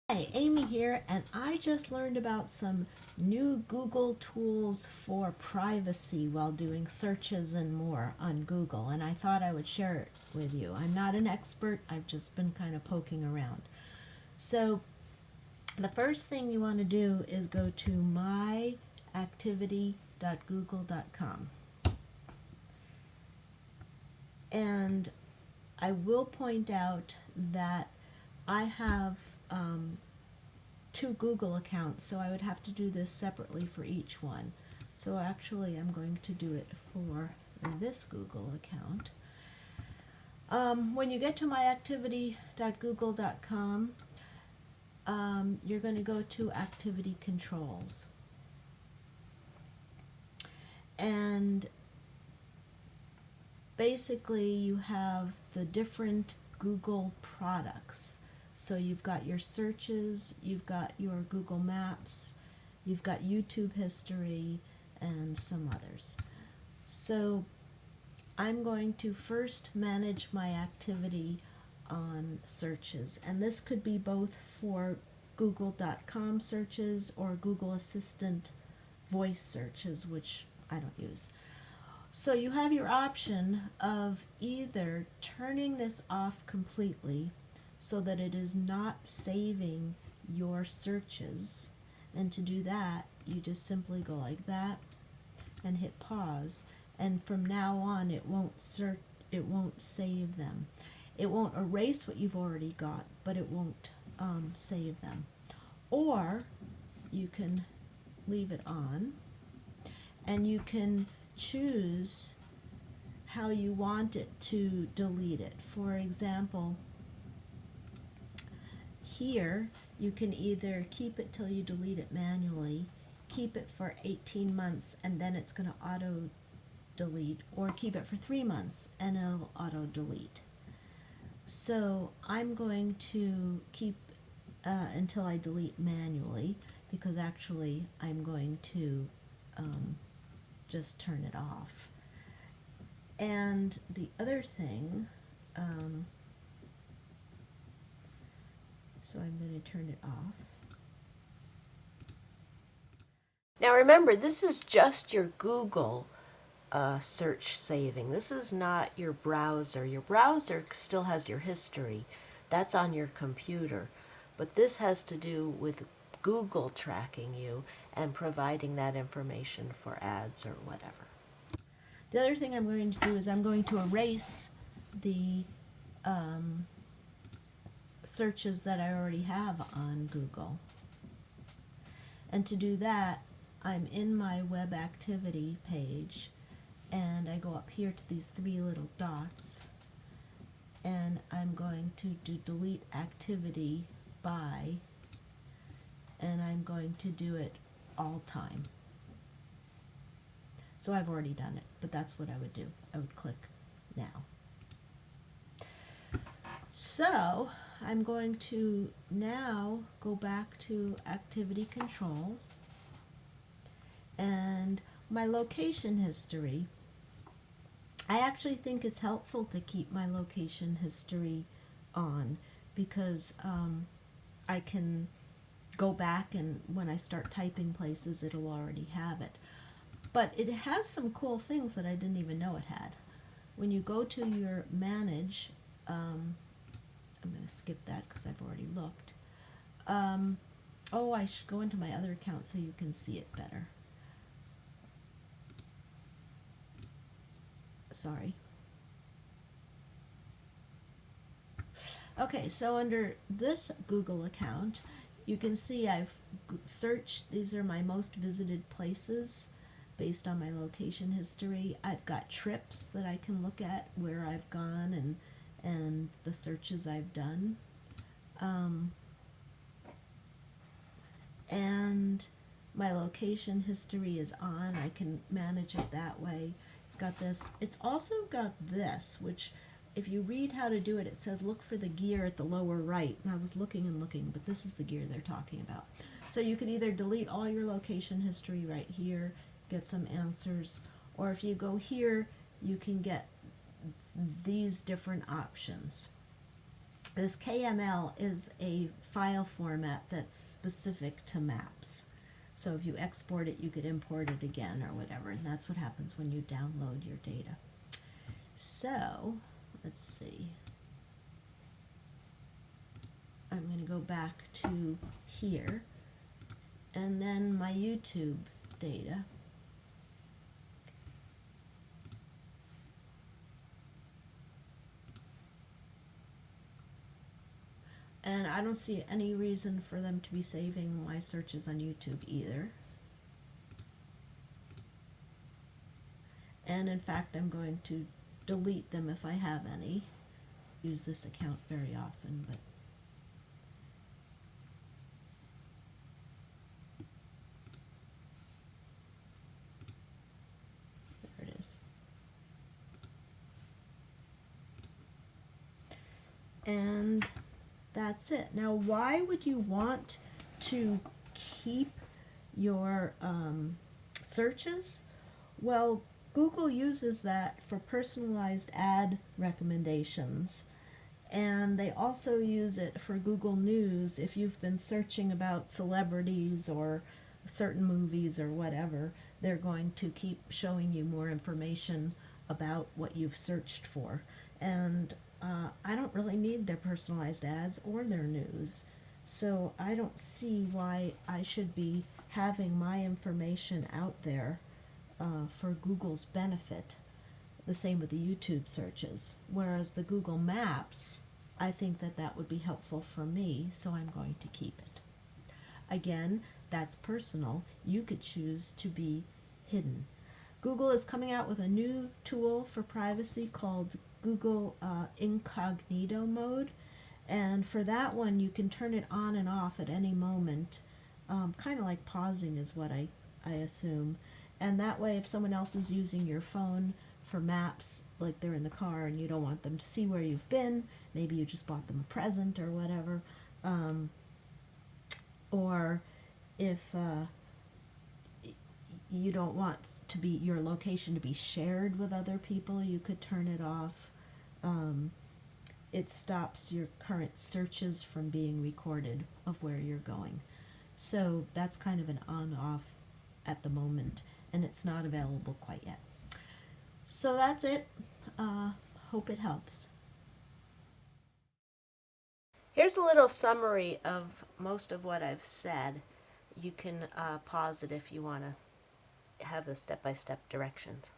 Hi, Amy here, and I just learned about some new Google tools for privacy while doing searches and more on Google, and I thought I would share it with you. I'm not an expert, I've just been kind of poking around. So, the first thing you want to do is go to myactivity.google.com. And I will point out that I have two Google accounts, so I would have to do this separately for each one. So actually I'm going to do it for this Google account. When you get to myactivity.google.com, you're going to go to Activity Controls. And basically you have the different Google products. So you've got your searches, you've got your Google Maps, you've got YouTube history, and some others. So I'm going to first manage my activity on searches, and this could be both for google.com searches or Google Assistant voice searches, which I don't use. So you have your option of either turning this off completely so that it is not saving your searches, and to do that you just simply go like that and hit pause, and from now on it won't save them. It won't erase what you've already got, but it won't save them. Or you can leave it on, and you can choose how you want it to delete it. For example, here you can either keep it till you delete it manually, keep it for 18 months and then it's going to auto delete, or keep it for 3 months and it'll auto delete. So I'm going to keep until I delete manually, because actually I'm going to just turn it off. And the other thing, so I'm going to turn it off. Now remember, this is just your Google search saving. This is not your browser. Your browser still has your history. That's on your computer. But this has to do with Google tracking you and providing that information for ads or whatever. The other thing I'm going to do is I'm going to erase the searches that I already have on Google. And to do that, I'm in my web activity page, and I go up here to these three little dots, and I'm going to do delete activity by, and I'm going to do it all time. So I've already done it, but that's what I would do. I would click now. So I'm going to now go back to activity controls, and my location history. I actually think it's helpful to keep my location history on, because I can go back, and when I start typing places it'll already have it. But it has some cool things that I didn't even know it had. When you go to your manage, I'm going to skip that because I've already looked. Oh, I should go into my other account so you can see it better. Sorry. Okay, so under this Google account, you can see I've searched, these are my most visited places based on my location history. I've got trips that I can look at where I've gone and the searches I've done. And my location history is on. I can manage it that way. It's got this. It's also got this, which if you read how to do it, it says look for the gear at the lower right. And I was looking and looking, but this is the gear they're talking about. So you can either delete all your location history right here, get some answers, or if you go here, you can get these different options. This KML is a file format that's specific to maps. So if you export it, you could import it again or whatever, and that's what happens when you download your data. So, let's see. I'm going to go back to here, and then my YouTube data. And I don't see any reason for them to be saving my searches on YouTube either. And in fact, I'm going to delete them if I have any. Use this account very often, but there it is. And that's it. Now, why would you want to keep your searches? Well, Google uses that for personalized ad recommendations, and they also use it for Google News. If you've been searching about celebrities or certain movies or whatever, they're going to keep showing you more information about what you've searched for. And I don't really need their personalized ads or their news, so I don't see why I should be having my information out there for Google's benefit. The same with the YouTube searches. Whereas the Google Maps, I think that that would be helpful for me, so I'm going to keep it. Again, that's personal. You could choose to be hidden. Google is coming out with a new tool for privacy called Google Incognito mode, and for that one you can turn it on and off at any moment, kind of like pausing is what I assume, and that way if someone else is using your phone for maps, like they're in the car and you don't want them to see where you've been, maybe you just bought them a present or whatever, or if you don't want to be your location to be shared with other people, you could turn it off. It stops your current searches from being recorded of where you're going. So that's kind of an on-off at the moment, and it's not available quite yet. So that's it. Hope it helps. Here's a little summary of most of what I've said. You can pause it if you want to have the step-by-step directions.